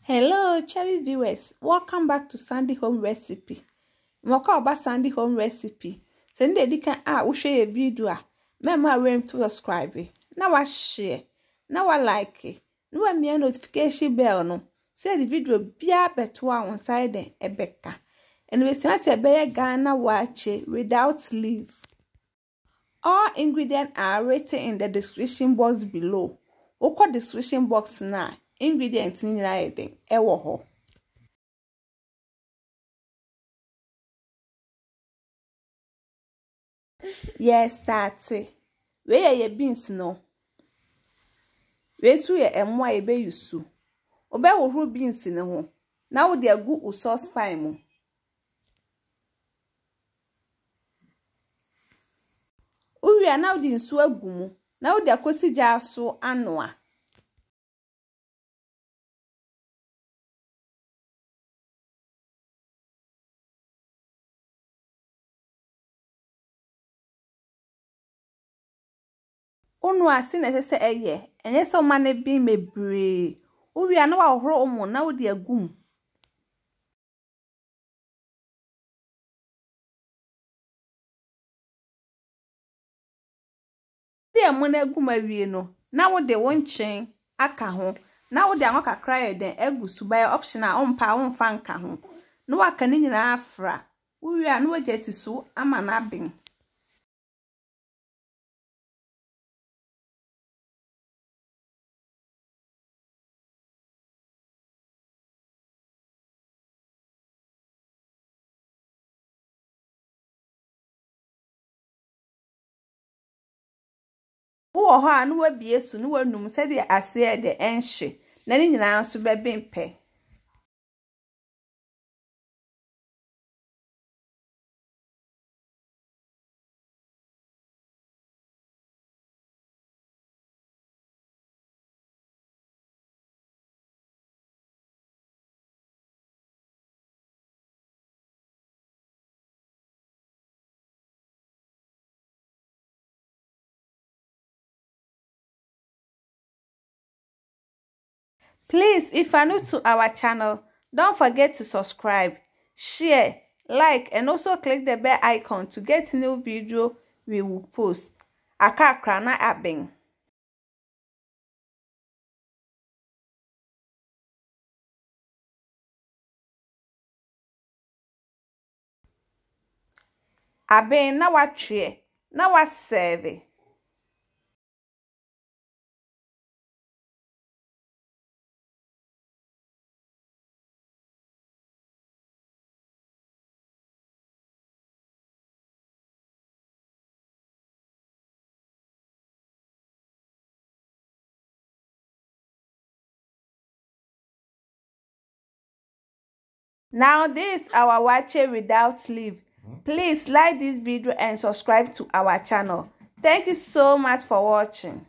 Hello, cherry viewers. Welcome back to Sandy Home Recipe. Mwaka oba Sandy Home Recipe. Send the dika we share a video. Remember to subscribe. Now I share. Now I like it. Now I me notification bell no. Say the video bia betwa on side e beka. And we say Ghana Waakye without leaf. All ingredients are written in the description box below. Oko description box now. Ingredients in anything ewo ho. Yes, that's it. Where ye beans no. Where to ye emo ye be yusu. Obe wo beans ne ho. Now they go u sauce pan mu. Uwi now di nsu agu mu. Now they akosi gya so anoa. Unu asi na sese eye enye so ma na bi mebre uwi ana wa horo omo na wo de agum de mo na agum awie no na wo de wonchen aka ho na wo de anwa kakra ye den agusu by optional ompa wonfa nka ho no waka ni nyina afra uwi ana wo jeti so ama na bin wo ho anu wa biesu no wanum se de ase de enhye na ni nyina so be bempe. Please, if you're new to our channel, don't forget to subscribe, share, like, and also click the bell icon to get new video we will post. Aka krana abeng. Abeng na watwe, na waserve. Now this is our waakye without leaf. Please like this video and subscribe to our channel. Thank you so much for watching.